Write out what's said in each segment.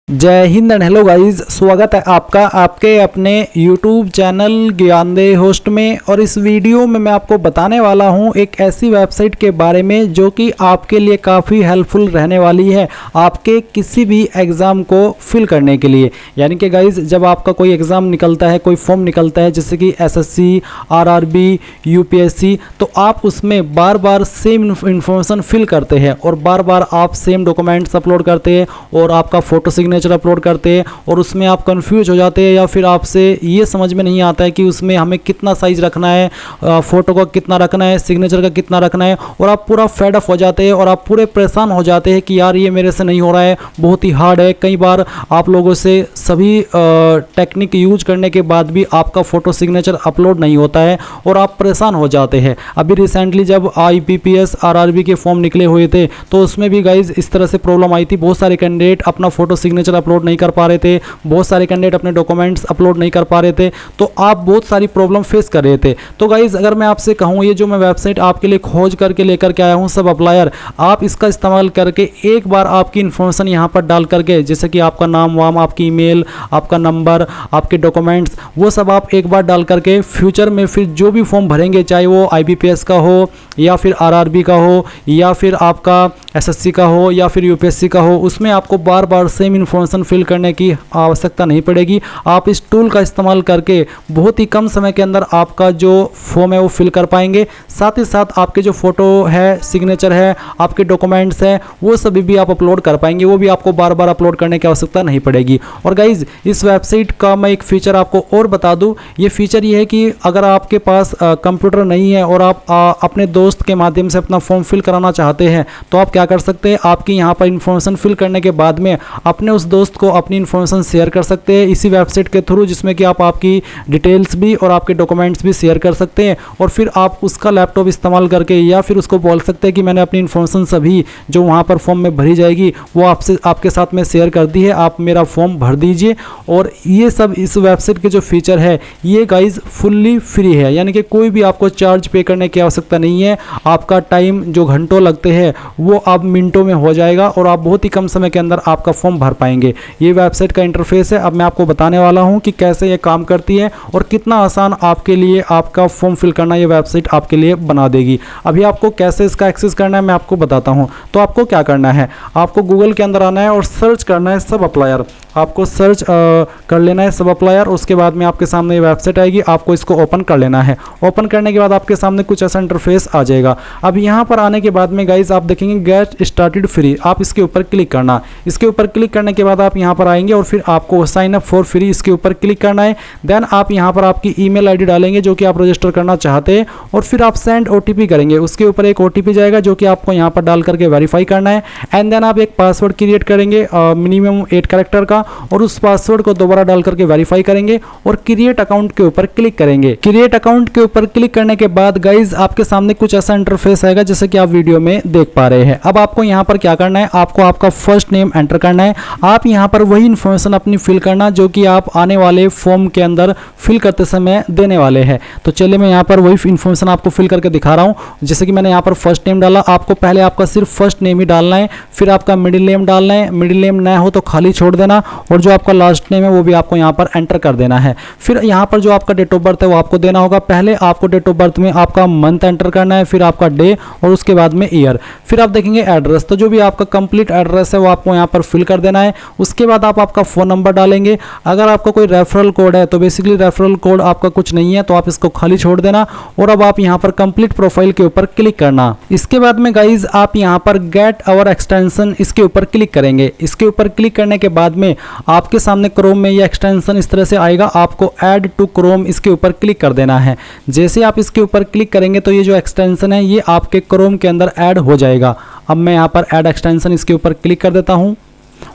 जय Hind and hello guys, स्वागत है आपका आपके अपने YouTube चैनल ज्ञानदेह होस्ट में। और इस वीडियो में मैं आपको बताने वाला हूं एक ऐसी वेबसाइट के बारे में जो कि आपके लिए काफ़ी हेल्पफुल रहने वाली है आपके किसी भी एग्ज़ाम को फिल करने के लिए। यानी कि गाइस, जब आपका कोई एग्ज़ाम निकलता है, कोई फॉर्म निकलता है जैसे कि SSC, RRB, UPSC, तो आप उसमें बार बार सेम इन्फॉर्मेशन फिल करते हैं और बार बार आप सेम डॉक्यूमेंट्स अपलोड करते हैं और आपका फ़ोटो सिग्नेचर अपलोड करते हैं और उसमें आप कंफ्यूज हो जाते हैं या फिर आपसे ये समझ में नहीं आता है कि उसमें हमें कितना साइज रखना है, फ़ोटो का कितना रखना है, सिग्नेचर का कितना रखना है, और आप पूरा फेड अप हो जाते हैं और आप पूरे परेशान हो जाते हैं कि यार ये मेरे से नहीं हो रहा है, बहुत ही हार्ड है। कई बार आप लोगों से सभी टेक्निक यूज करने के बाद भी आपका फ़ोटो सिग्नेचर अपलोड नहीं होता है और आप परेशान हो जाते हैं। अभी रिसेंटली जब IPPS RRB के फॉर्म निकले हुए थे तो उसमें भी गाइज इस तरह से प्रॉब्लम आई थी। बहुत सारे कैंडिडेट अपना फ़ोटो सिग्नेचर अपलोड नहीं कर पा रहे थे, बहुत सारे कैंडिडेट अपने डॉक्यूमेंट्स अपलोड नहीं कर पा रहे थे, तो आप बहुत सारी प्रॉब्लम फेस कर रहे थे। तो गाइज, अगर मैं आपसे कहूँ, ये जो मैं वेबसाइट आपके लिए खोज करके लेकर के आया हूँ सब अप्लायर, आप इसका इस्तेमाल करके एक बार आपकी इन्फॉर्मेशन यहाँ पर डाल करके, जैसे कि आपका नाम वाम, आपकी ईमेल, आपका नंबर, आपके डॉक्यूमेंट्स, वो सब आप एक बार डाल करके फ्यूचर में फिर जो भी फॉर्म भरेंगे, चाहे वो IBPS का हो या फिर RRB का हो या फिर आपका SSC का हो या फिर UPSC का हो, उसमें आपको बार बार सेम इन्फॉर्मेशन फिल करने की आवश्यकता नहीं पड़ेगी। आप इस टूल का इस्तेमाल करके बहुत ही कम समय के अंदर आपका जो फॉर्म है वो फिल कर पाएंगे। साथ ही साथ आपके जो फ़ोटो है, सिग्नेचर है, आपके डॉक्यूमेंट्स हैं, वो सभी भी आप अपलोड कर पाएंगे। वो भी आपको बार बार अपलोड करने की आवश्यकता नहीं पड़ेगी। और गाइज, इस वेबसाइट का मैं एक फ़ीचर आपको और बता दूँ। ये फ़ीचर ये है कि अगर आपके पास कंप्यूटर नहीं है और आप अपने दोस्त के माध्यम से अपना फॉर्म फिल कराना चाहते हैं तो आप क्या कर सकते हैं, आपकी यहाँ पर इन्फॉर्मेशन फिल करने के बाद में अपने उस दोस्त को अपनी इन्फॉर्मेशन शेयर कर सकते हैं इसी वेबसाइट के थ्रू, जिसमें कि आप आपकी डिटेल्स भी और आपके डॉक्यूमेंट्स भी शेयर कर सकते हैं। और फिर आप उसका लैपटॉप इस्तेमाल करके या फिर उसको बोल सकते हैं कि मैंने अपनी इन्फॉर्मेशन सभी जो वहाँ पर फॉर्म में भरी जाएगी वो आपके साथ में शेयर कर दी है, आप मेरा फॉर्म भर दीजिए। और ये सब इस वेबसाइट के जो फीचर है ये गाइज फुल्ली फ्री है, यानी कि कोई भी आपको चार्ज पे करने की आवश्यकता नहीं है। आपका टाइम जो घंटों लगते हैं वो अब मिनटों में हो जाएगा और आप बहुत ही कम समय के अंदर आपका फॉर्म भर पाएंगे। ये वेबसाइट का इंटरफेस है। अब मैं आपको बताने वाला हूं कि कैसे ये काम करती है और कितना आसान आपके लिए आपका फॉर्म फिल करना ये वेबसाइट आपके लिए बना देगी। अभी आपको कैसे इसका एक्सेस करना है मैं आपको बताता हूं। तो आपको क्या करना है, आपको गूगल के अंदर आना है और सर्च करना है सब अप्लायर। आपको सर्च कर लेना है सब अप्लायर। उसके बाद में आपके सामने ये वेबसाइट आएगी, आपको इसको ओपन कर लेना है। ओपन करने के बाद आपके सामने कुछ ऐसा इंटरफेस आ जाएगा। अब यहाँ पर आने के बाद में गाइज आप देखेंगे गेट स्टार्टेड फ्री, आप इसके ऊपर क्लिक करना। इसके ऊपर क्लिक करने के बाद आप यहाँ पर आएंगे और फिर आपको साइन अप फॉर फ्री इसके ऊपर क्लिक करना है। देन आप यहाँ पर आपकी ईमेल ID डालेंगे जो कि आप रजिस्टर करना चाहते हैं और फिर आप सेंड OTP करेंगे। उसके ऊपर एक OTP जाएगा जो कि आपको यहाँ पर डाल करके वेरीफाई करना है। एंड देन आप एक पासवर्ड क्रिएट करेंगे मिनिमम 8 कैरेक्टर का और उस पासवर्ड को दोबारा डाल करके वेरीफाई करेंगे और क्रिएट अकाउंट के ऊपर क्लिक करेंगे। क्रिएट अकाउंट के ऊपर क्लिक करने के बाद गाइज आपके सामने कुछ ऐसा इंटरफेस आएगा जैसे कि आप वीडियो में देख पा रहे हैं। अब आपको यहाँ पर क्या करना है, आपको आपका फर्स्ट नेम एंटर करना है। आप यहाँ पर वही इन्फॉर्मेशन अपनी फिल करना जो कि आप आने वाले फॉर्म के अंदर फिल करते समय देने वाले हैं। तो चलिए मैं यहाँ पर वही इन्फॉर्मेशन आपको फिल करके दिखा रहा हूँ। जैसे कि मैंने यहाँ पर फर्स्ट नेम डाला, आपको पहले आपका सिर्फ फर्स्ट नेम ही डालना है, फिर आपका मिडिल नेम डालना है। मिडिल नेम ना हो तो खाली छोड़ देना और जो आपका लास्ट नेम है वो भी आपको यहाँ पर एंटर कर देना है। फिर यहाँ पर जो आपका डेट ऑफ बर्थ है वो आपको देना होगा। पहले आपको डेट ऑफ बर्थ में आपका मंथ एंटर करना है, फिर आपका डे और उसके बाद में ईयर। फिर आप देखेंगे एड्रेस, तो जो भी आपका कंप्लीट एड्रेस है वो आपको यहाँ पर फिल कर देना है। उसके बाद आप आपका फ़ोन नंबर डालेंगे। अगर आपका कोई रेफरल कोड है तो बेसिकली रेफरल कोड आपका कुछ नहीं है तो आप इसको खाली छोड़ देना और अब आप यहाँ पर कंप्लीट प्रोफाइल के ऊपर क्लिक करना। इसके बाद में गाइज आप यहाँ पर गेट आवर एक्सटेंशन इसके ऊपर क्लिक करेंगे। इसके ऊपर क्लिक करने के बाद में आपके सामने क्रोम में ये एक्सटेंशन इस तरह से आएगा, आपको ऐड टू क्रोम इसके ऊपर क्लिक कर देना है। जैसे आप इसके ऊपर क्लिक करेंगे तो ये जो एक्सटेंशन है ये आपके क्रोम के अंदर ऐड हो जाएगा। अब मैं यहाँ पर ऐड एक्सटेंशन इसके ऊपर क्लिक कर देता हूँ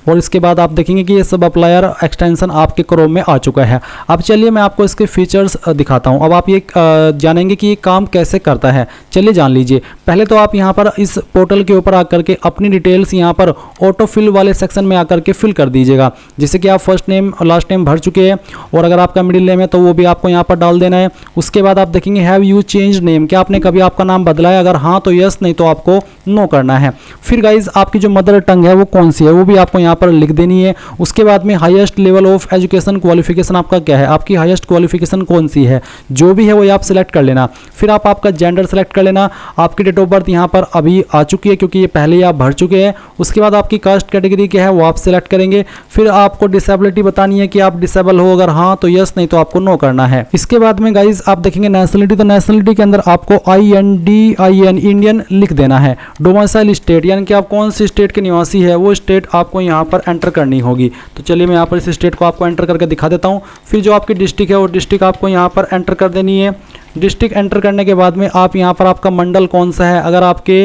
और इसके बाद आप देखेंगे कि ये सब अप्लायर एक्सटेंशन आपके क्रोम में आ चुका है। अब चलिए मैं आपको इसके फीचर्स दिखाता हूँ। अब आप ये जानेंगे कि ये काम कैसे करता है, चलिए जान लीजिए। पहले तो आप यहाँ पर इस पोर्टल के ऊपर आकर के अपनी डिटेल्स यहाँ पर ऑटो फिल वाले सेक्शन में आकर के फिल कर दीजिएगा। जैसे कि आप फर्स्ट नेम और लास्ट नेम भर चुके हैं और अगर आपका मिडिल नेम है तो वो भी आपको यहाँ पर डाल देना है। उसके बाद आप देखेंगे हैव यू चेंज नेम, क्या आपने कभी आपका नाम बदला है, अगर हाँ तो यस, नहीं तो आपको नो करना है। फिर गाइज आपकी जो मदर टंग है वो कौन सी है वो भी आपको यहाँ पर लिख देनी है। उसके बाद में highest level of education qualification आपका क्या है, आपकी हाईएस्ट क्वालिफिकेशन कौन सी है, जो भी है वो आप सिलेक्ट कर लेना। फिर आप आपका जेंडर सेलेक्ट कर लेना। आपकी डेट ऑफ बर्थ यहाँ पर अभी आ चुकी है क्योंकि ये पहले ही आप भर चुके हैं। उसके बाद आपकी कास्ट कैटेगरी क्या है वो आप सिलेक्ट करेंगे। फिर आपको डिसेबिलिटी बतानी है कि आप डिसेबल हो, अगर हाँ तो यस, नहीं तो आपको नो करना है। इसके बाद में गाइज आप देखेंगे नेशनलिटी, तो नेशनलिटी के अंदर आपको INDIN इंडियन लिख देना है। डोमिसाइल स्टेट यानी कि आप कौन सी स्टेट के निवासी है वो स्टेट आपको यहाँ पर एंटर करनी होगी। तो चलिए मैं यहाँ पर इस स्टेट को आपको एंटर करके दिखा देता हूँ। फिर जो आपकी डिस्ट्रिक्ट है वो डिस्ट्रिक्ट आपको यहाँ पर एंटर कर देनी है। डिस्ट्रिक्ट एंटर करने के बाद में आप यहाँ पर आपका मंडल कौन सा है, अगर आपके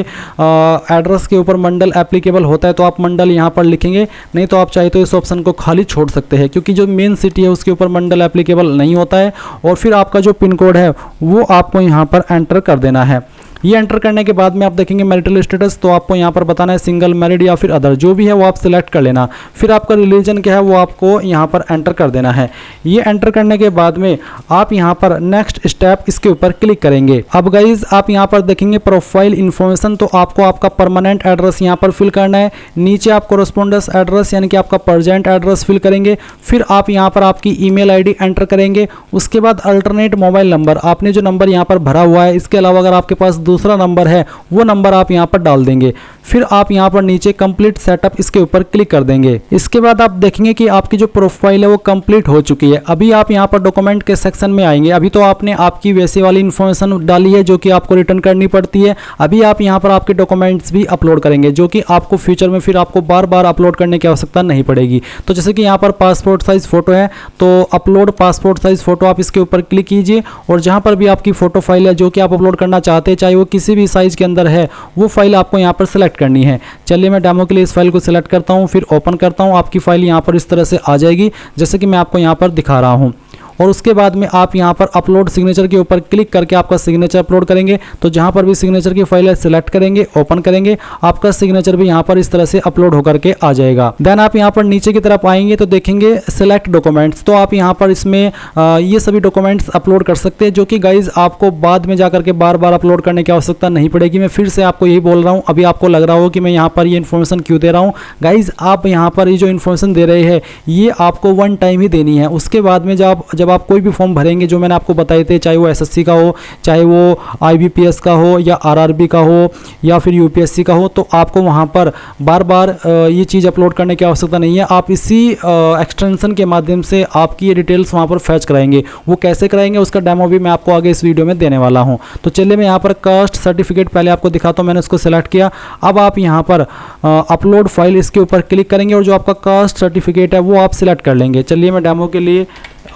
एड्रेस के ऊपर मंडल एप्लीकेबल होता है तो आप मंडल यहाँ पर लिखेंगे, नहीं तो आप चाहे तो इस ऑप्शन को खाली छोड़ सकते हैं क्योंकि जो मेन सिटी है उसके ऊपर मंडल एप्लीकेबल नहीं होता है। और फिर आपका जो पिन कोड है वो आपको यहाँ पर एंटर कर देना है। ये एंटर करने के बाद में आप देखेंगे मैरिटल स्टेटस, तो आपको यहाँ पर बताना है सिंगल, मैरिड या फिर अदर, जो भी है वो आप सिलेक्ट कर लेना। फिर आपका रिलीजन क्या है वो आपको यहाँ पर एंटर कर देना है। ये एंटर करने के बाद में आप यहाँ पर नेक्स्ट स्टेप इसके ऊपर क्लिक करेंगे। अब गाइज आप यहाँ पर देखेंगे प्रोफाइल इन्फॉर्मेशन, तो आपको आपका परमानेंट एड्रेस यहाँ पर फिल करना है। नीचे आप कोरेस्पोंडेंस एड्रेस यानी कि आपका प्रेजेंट एड्रेस फिल करेंगे। फिर आप यहाँ पर आपकी ईमेल आईडी एंटर करेंगे। उसके बाद अल्टरनेट मोबाइल नंबर, आपने जो नंबर यहाँ पर भरा हुआ है इसके अलावा अगर आपके पास दूसरा नंबर है वो नंबर आप यहां पर डाल देंगे। फिर आप यहां पर नीचे कंप्लीट सेटअप इसके ऊपर क्लिक कर देंगे। इसके बाद आप देखेंगे कि आपकी जो प्रोफाइल है वो कंप्लीट हो चुकी है। अभी आप यहां पर डॉक्यूमेंट के सेक्शन में आएंगे। अभी तो आपने आपकी वैसे वाली इन्फॉर्मेशन डाली है जो कि आपको रिटर्न करनी पड़ती है। अभी आप यहां पर आपके डॉक्यूमेंट्स भी अपलोड करेंगे जो कि आपको फ्यूचर में फिर आपको बार बार अपलोड करने की आवश्यकता नहीं पड़ेगी। तो जैसे कि यहाँ पर पासपोर्ट साइज फोटो है तो अपलोड पासपोर्ट साइज फोटो आप इसके ऊपर क्लिक कीजिए और जहां पर भी आपकी फोटो फाइल है जो कि आप अपलोड करना चाहते हैं, चाहे वो किसी भी साइज के अंदर है, वो फाइल आपको यहाँ पर सिलेक्ट करनी है। चलिए मैं डेमो के लिए इस फाइल को सिलेक्ट करता हूँ, फिर ओपन करता हूँ। आपकी फाइल यहाँ पर इस तरह से आ जाएगी जैसे कि मैं आपको यहाँ पर दिखा रहा हूँ। और उसके बाद में आप यहाँ पर अपलोड सिग्नेचर के ऊपर क्लिक करके आपका सिग्नेचर अपलोड करेंगे। तो जहाँ पर भी सिग्नेचर की फाइल है सिलेक्ट करेंगे, ओपन करेंगे, आपका सिग्नेचर भी यहाँ पर इस तरह से अपलोड होकर के आ जाएगा। देन आप यहाँ पर नीचे की तरफ आएंगे तो देखेंगे सिलेक्ट डॉक्यूमेंट्स, तो आप यहाँ पर इसमें ये सभी डॉक्यूमेंट्स अपलोड कर सकते हैं जो कि गाइज आपको बाद में जाकर के बार बार अपलोड करने की आवश्यकता नहीं पड़ेगी। मैं फिर से आपको यही बोल रहा हूँ, अभी आपको लग रहा हो कि मैं यहाँ पर ये इन्फॉर्मेशन क्यों दे रहा हूँ। गाइज आप यहाँ पर ये जो इन्फॉर्मेशन दे रहे हैं ये आपको वन टाइम ही देनी है। उसके बाद में जब आप कोई भी फॉर्म भरेंगे जो मैंने आपको बताए थे, चाहे वो SSC का हो, चाहे वो IBPS का हो या RRB का हो या फिर UPSC का हो, तो आपको वहाँ पर बार बार ये चीज़ अपलोड करने की आवश्यकता नहीं है। आप इसी एक्सटेंशन के माध्यम से आपकी ये डिटेल्स वहाँ पर फैच कराएंगे। वो कैसे कराएंगे उसका डेमो भी मैं आपको आगे इस वीडियो में देने वाला हूँ। तो चलिए मैं यहाँ पर कास्ट सर्टिफिकेट पहले आपको दिखाता हूँ। मैंने उसको सेलेक्ट किया। अब आप यहाँ पर अपलोड फाइल इसके ऊपर क्लिक करेंगे और जो आपका कास्ट सर्टिफिकेट है वो आप सिलेक्ट कर लेंगे। चलिए मैं डेमो के लिए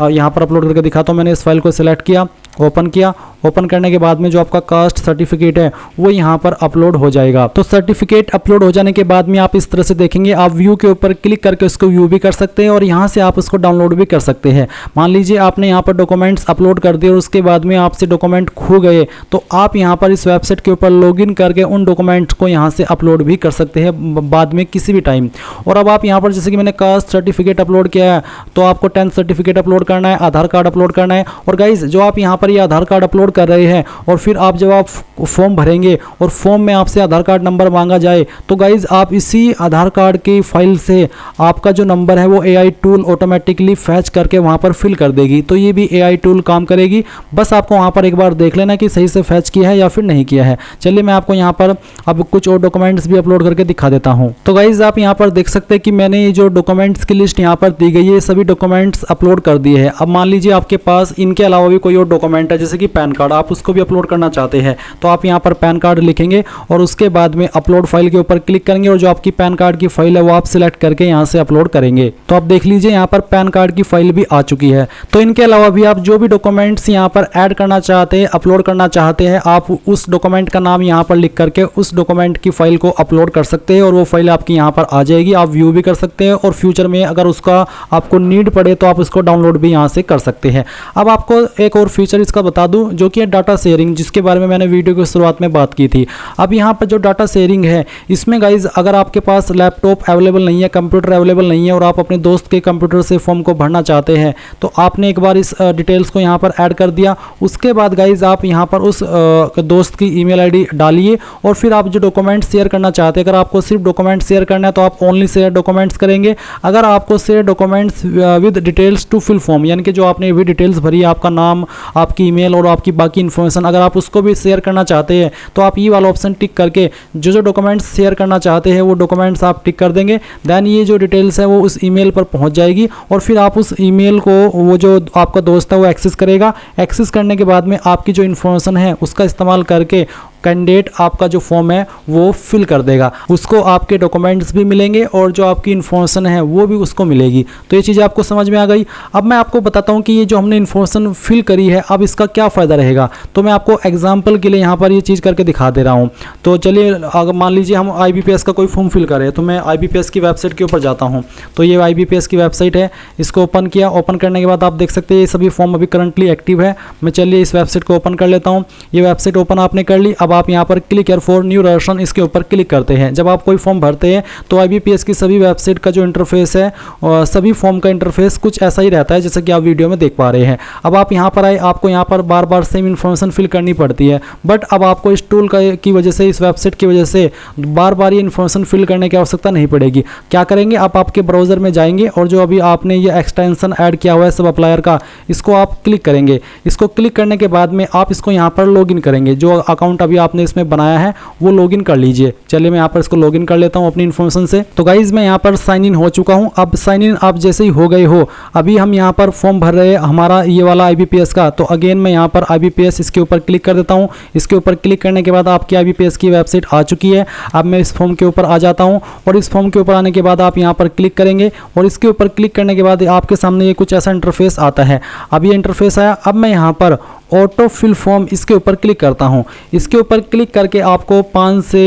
यहाँ पर अपलोड करके दिखाता हूँ। मैंने इस फाइल को सिलेक्ट किया, ओपन किया। ओपन करने के बाद में जो आपका कास्ट सर्टिफिकेट है वो यहाँ पर अपलोड हो जाएगा। तो सर्टिफिकेट अपलोड हो जाने के बाद में आप इस तरह से देखेंगे। आप व्यू के ऊपर क्लिक करके उसको व्यू भी कर सकते हैं और यहाँ से आप उसको डाउनलोड भी कर सकते हैं। मान लीजिए आपने यहाँ पर डॉक्यूमेंट्स अपलोड कर दिए और उसके बाद में आपसे डॉक्यूमेंट खो गए, तो आप यहाँ पर इस वेबसाइट के ऊपर लॉगिन करके उन डॉक्यूमेंट्स को यहाँ से अपलोड भी कर सकते हैं बाद में किसी भी टाइम। और अब आप यहाँ पर जैसे कि मैंने कास्ट सर्टिफिकेट अपलोड किया है तो आपको 10th सर्टिफिकेट अपलोड करना है, आधार कार्ड अपलोड करना है। और गाइज जो आप यहाँ पर ये आधार कार्ड अपलोड कर रहे हैं और फिर आप जब आप फॉर्म भरेंगे और फॉर्म में आपसे आधार कार्ड नंबर मांगा जाए तो गाइज आप इसी आधार कार्ड की फाइल से आपका जो नंबर है वो AI टूल ऑटोमेटिकली फैच करके वहाँ पर फिल कर देगी। तो ये भी AI टूल काम करेगी। बस आपको वहाँ पर एक बार देख लेना कि सही से फैच किया है या फिर नहीं किया है। चलिए मैं आपको यहाँ पर अब कुछ और डॉक्यूमेंट्स भी अपलोड करके दिखा देता हूँ। तो गाइज आप यहाँ पर देख सकते हैं कि मैंने ये जो डॉक्यूमेंट्स की लिस्ट यहाँ पर दी गई है सभी डॉक्यूमेंट्स अपलोड कर दिए हैं। अब मान लीजिए आपके पास इनके अलावा भी कोई और डॉक्यूमेंट है जैसे कि पैन कार्ड, आप उसको भी अपलोड करना चाहते हैं तो आप यहाँ पर पैन कार्ड लिखेंगे और उसके बाद में अपलोड फाइल के ऊपर क्लिक करेंगे और जो आपकी पैन कार्ड की फाइल है वो आप सिलेक्ट करके यहाँ से अपलोड करेंगे। तो आप देख लीजिए यहाँ पर पैन कार्ड की फाइल भी आ चुकी है। तो इनके अलावा भी आप जो भी डॉक्यूमेंट्स यहाँ पर ऐड करना चाहते हैं, अपलोड करना चाहते हैं, आप उस डॉक्यूमेंट का नाम यहाँ पर लिख करके उस डॉक्यूमेंट की फाइल को अपलोड कर सकते हैं और वो फाइल आपकी यहाँ पर आ जाएगी। आप व्यू भी कर सकते हैं और फ्यूचर में अगर उसका आपको नीड पड़े तो आप उसको डाउनलोड भी यहाँ से कर सकते हैं। अब आपको एक और फीचर इसका बता दूं जो कि है डाटा शेयरिंग, जिसके बारे में मैंने वीडियो की शुरुआत में बात की थी। अब यहाँ पर जो डाटा शेयरिंग है, इसमें गाइज अगर आपके पास लैपटॉप अवेलेबल नहीं है, कंप्यूटर अवेलेबल नहीं है और आप अपने दोस्त के कंप्यूटर से फॉर्म को भरना चाहते हैं, तो आपने एक बार इस डिटेल्स को यहाँ पर ऐड कर दिया। उसके बाद गाइज आप यहाँ पर उस दोस्त की ईमेल आईडी डालिए और फिर आप जो डॉक्यूमेंट शेयर करना चाहते हैं, अगर आपको सिर्फ डॉक्यूमेंट शेयर करना है तो आप ओनली शेयर डॉक्यूमेंट्स करेंगे। अगर आपको share documents with details to fill form, यानी कि जो आपने भी डिटेल्स भरी है, आपका नाम, आपकी ईमेल और आपकी बाकी इन्फॉर्मेशन, अगर आप उसको भी शेयर करना चाहते हैं तो आप ये वाला ऑप्शन टिक करके जो डॉक्यूमेंट्स शेयर करना चाहते हैं वो डॉक्यूमेंट्स आप टिक कर देंगे। देन ये जो डिटेल्स है वो उस ईमेल पर पहुंच जाएगी और फिर आप उस ईमेल को, वो जो आपका दोस्त है वो एक्सेस करेगा। एक्सेस करने के बाद में आपकी जो इन्फॉर्मेशन है उसका इस्तेमाल करके कैंडिडेट आपका जो फॉर्म है वो फिल कर देगा। उसको आपके डॉक्यूमेंट्स भी मिलेंगे और जो आपकी इन्फॉर्मेशन है वो भी उसको मिलेगी। तो ये चीज़ आपको समझ में आ गई। अब मैं आपको बताता हूँ कि ये जो हमने इन्फॉर्मेशन फिल करी है, अब इसका क्या फ़ायदा रहेगा। तो मैं आपको एग्जाम्पल के लिए यहाँ पर ये चीज़ करके दिखा दे रहा हूँ। तो चलिए, अगर मान लीजिए हम IBPS का कोई फॉर्म फिल करें, तो मैं IBPS की वेबसाइट के ऊपर जाता हूँ। तो ये IBPS की वेबसाइट है, इसको ओपन किया। ओपन करने के बाद आप देख सकते हैं ये सभी फॉर्म अभी करंटली एक्टिव है। मैं चलिए इस वेबसाइट को ओपन कर लेता हूँ। ये वेबसाइट ओपन आपने कर ली। अब आप यहाँ पर click here for new registration, इसके ऊपर क्लिक करते हैं। जब आप कोई फॉर्म भरते हैं तो IBPS की सभी वेबसाइट का जो इंटरफेस है, सभी फॉर्म का इंटरफेस कुछ ऐसा ही रहता है जैसे कि आप वीडियो में देख पा रहे हैं। अब आप यहाँ पर आए, आपको यहाँ पर बार बार सेम इन्फॉर्मेशन फिल करनी पड़ती है, बट अब आपको इस टूल की वजह से, इस वेबसाइट की वजह से बार बार ये इन्फॉर्मेशन फिल करने की आवश्यकता नहीं पड़ेगी। क्या करेंगे, आप आपके ब्राउजर में जाएंगे और जो अभी आपने ये एक्सटेंशन ऐड किया हुआ है सब अप्लायर का, इसको आप क्लिक करेंगे। इसको क्लिक करने के बाद में आप इसको यहाँ पर लॉगिन करेंगे। जो अकाउंट अभी आपने इसमें बनाया है वो लॉगिन कर लीजिए। चलिए मैं यहाँ पर इसको लॉगिन कर लेता हूँ अपनी इन्फॉर्मेशन से। तो गाइज मैं यहाँ पर साइन इन हो चुका हूँ। अब साइन इन आप जैसे ही हो गए हो, अभी हम यहाँ पर फॉर्म भर रहे हैं हमारा ये वाला IBPS का। तो अगेन मैं यहाँ पर IBPS इसके ऊपर क्लिक कर देता हूँ। इसके ऊपर क्लिक करने के बाद आपकी IBPS की वेबसाइट आ चुकी है। अब मैं इस फॉर्म के ऊपर आ जाता हूँ और इस फॉर्म के ऊपर आने के बाद आप यहाँ पर क्लिक करेंगे और इसके ऊपर क्लिक करने के बाद आपके सामने ये कुछ ऐसा इंटरफेस आता है। अब ये इंटरफेस आया। अब मैं यहाँ पर ऑटो फिल फॉर्म इसके ऊपर क्लिक करता हूँ। इसके ऊपर क्लिक करके आपको 5 से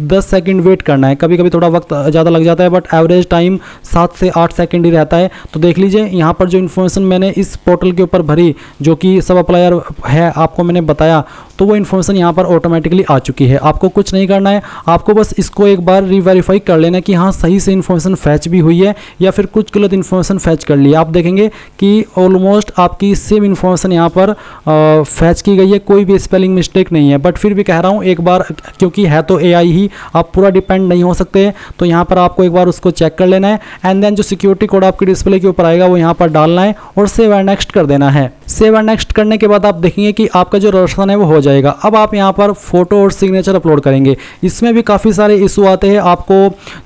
10 सेकंड वेट करना है। कभी कभी थोड़ा वक्त ज़्यादा लग जाता है, बट एवरेज टाइम 7 से 8 सेकंड ही रहता है। तो देख लीजिए यहाँ पर जो इन्फॉर्मेशन मैंने इस पोर्टल के ऊपर भरी, जो कि सब अप्लायर है, आपको मैंने बताया, तो वो इन्फॉर्मेशन यहाँ पर ऑटोमेटिकली आ चुकी है। आपको कुछ नहीं करना है, आपको बस इसको एक बार रीवेरीफाई कर लेना कि हाँ सही से इन्फॉर्मेशन फैच भी हुई है या फिर कुछ गलत इन्फॉर्मेशन फैच कर ली है। आप देखेंगे कि ऑलमोस्ट आपकी सेम इन्फॉर्मेशन यहाँ पर फैच की गई है, कोई भी स्पेलिंग मिस्टेक नहीं है। बट फिर भी कह रहा हूँ एक बार, क्योंकि है तो AI ही, आप पूरा डिपेंड नहीं हो सकते। तो यहाँ पर आपको एक बार उसको चेक कर लेना है एंड देन जो सिक्योरिटी कोड आपके डिस्प्ले के ऊपर आएगा वो यहाँ पर डालना है और सेव एंड नेक्स्ट कर देना है। सेव एंड नेक्स्ट करने के बाद आप देखेंगे कि आपका जो रजिस्ट्रेशन है वो हो जाएगा। अब आप यहाँ पर फोटो और सिग्नेचर अपलोड करेंगे। इसमें भी काफ़ी सारे इशू आते हैं। आपको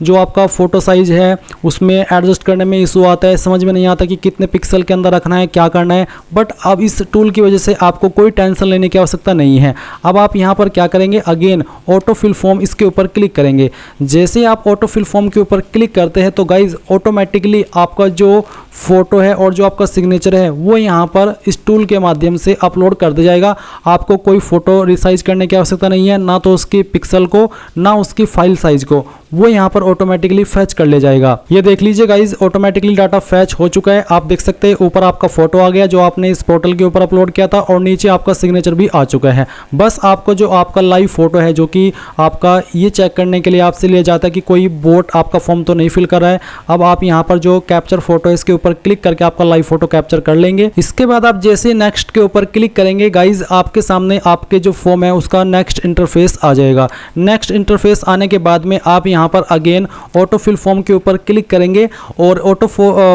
जो आपका फोटो साइज है उसमें एडजस्ट करने में इशू आता है, समझ में नहीं आता कि कितने पिक्सल के अंदर रखना है, क्या करना है। बट अब इस टूल की वजह से आपको कोई टेंशन लेने की आवश्यकता नहीं है। अब आप यहाँ पर क्या करेंगे, अगेन ऑटो फिल फॉर्म इसके ऊपर क्लिक करेंगे। जैसे आप ऑटो फिल फॉर्म के ऊपर क्लिक करते हैं तो गाइज ऑटोमेटिकली आपका जो फोटो है और जो आपका सिग्नेचर है वो यहाँ पर इस टूल के माध्यम से अपलोड कर दिया जाएगा। आपको कोई फोटो रिसाइज करने की आवश्यकता नहीं है, ना तो उसकी पिक्सल को ना उसकी फाइल साइज को, वो यहाँ पर ऑटोमेटिकली फैच कर ले जाएगा। ये देख लीजिए गाइज, ऑटोमेटिकली डाटा फैच हो चुका है। आप देख सकते हैं ऊपर आपका फोटो आ गया जो आपने इस पोर्टल के ऊपर अपलोड किया था और नीचे आपका सिग्नेचर भी आ चुका है। बस आपको जो आपका लाइव फोटो है, जो कि आपका ये चेक करने के लिए आपसे लिया जाता है कि कोई बोट आपका फॉर्म तो नहीं फिल कर रहा है। अब आप यहाँ पर जो कैप्चर फोटो है इसके ऊपर क्लिक करके आपका लाइव फोटो कैप्चर कर लेंगे। इसके बाद आप जैसे नेक्स्ट के ऊपर क्लिक करेंगे गाइज, आपके सामने आपके जो फॉर्म है उसका नेक्स्ट इंटरफेस आ जाएगा। नेक्स्ट इंटरफेस आने के बाद में आप यहाँ पर अगेन ऑटो फिल फॉर्म के ऊपर क्लिक करेंगे और ऑटो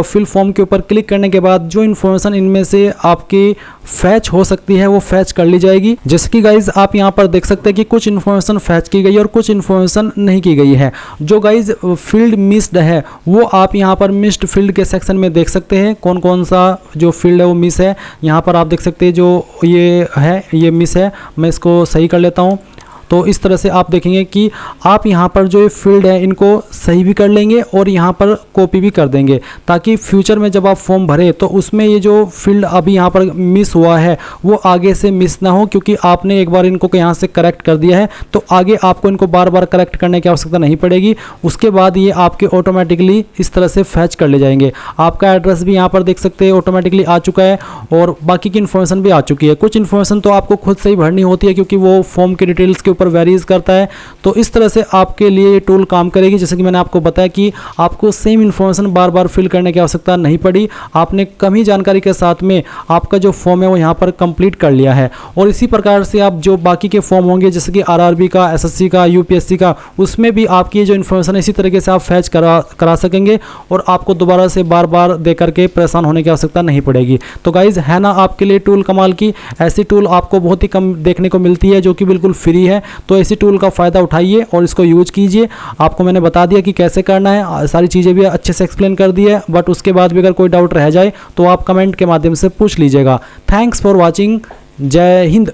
फिल फॉर्म के ऊपर क्लिक करने के बाद जो इन्फॉर्मेशन इनमें से आपकी फैच हो सकती है वो फैच कर ली जाएगी। जैसे कि गाइज आप यहाँ पर देख सकते हैं कि कुछ इन्फॉर्मेशन फैच की गई और कुछ इन्फॉर्मेशन नहीं की गई है। जो गाइज फील्ड मिस्ड है वो आप यहाँ पर मिस्ड फील्ड के सेक्शन में देख सकते हैं कौन कौन सा जो फील्ड है वो मिस है। यहाँ पर आप देख सकते हैं जो ये है ये मिस है। मैं इसको सही कर लेता हूँ। तो इस तरह से आप देखेंगे कि आप यहाँ पर जो ये फील्ड है इनको सही भी कर लेंगे और यहाँ पर कॉपी भी कर देंगे, ताकि फ्यूचर में जब आप फॉर्म भरे तो उसमें ये जो फील्ड अभी यहाँ पर मिस हुआ है वो आगे से मिस ना हो, क्योंकि आपने एक बार इनको यहाँ से करेक्ट कर दिया है तो आगे आपको इनको बार बार करेक्ट करने की आवश्यकता नहीं पड़ेगी। उसके बाद ये आपके ऑटोमेटिकली इस तरह से फैच कर ले जाएंगे। आपका एड्रेस भी यहाँ पर देख सकते हैं ऑटोमेटिकली आ चुका है और बाकी की इन्फॉर्मेशन भी आ चुकी है। कुछ इन्फॉर्मेशन तो आपको खुद से ही भरनी होती है क्योंकि वो फॉर्म की डिटेल्स के ऊपर वेरीज करता है। तो इस तरह से आपके लिए ये टूल काम करेगी। जैसे कि मैंने आपको बताया कि आपको सेम इन्फॉर्मेशन बार बार फिल करने की आवश्यकता नहीं पड़ी, आपने कम ही जानकारी के साथ में आपका जो फॉर्म है वो यहाँ पर कंप्लीट कर लिया है। और इसी प्रकार से आप जो बाकी के फॉर्म होंगे जैसे कि आरआरबी का, एसएससी का, यूपीएससी का, उसमें भी आपकी जो इन्फॉर्मेशन है इसी तरीके से आप फैच करा सकेंगे और आपको दोबारा से बार बार दे करके परेशान होने की आवश्यकता नहीं पड़ेगी। तो गाइज है ना आपके लिए टूल कमाल की। ऐसी टूल आपको बहुत ही कम देखने को मिलती है जो कि बिल्कुल फ्री है। तो ऐसी टूल का फ़ायदा उठाइए और इसको यूज कीजिए। आपको मैंने बता दिया कि कैसे करना है, सारी चीज़ें भी अच्छे से एक्सप्लेन कर दी है, बट उसके बाद भी अगर कोई डाउट रह जाए तो आप कमेंट के माध्यम से पूछ लीजिएगा। Thanks for watching. जय हिंद।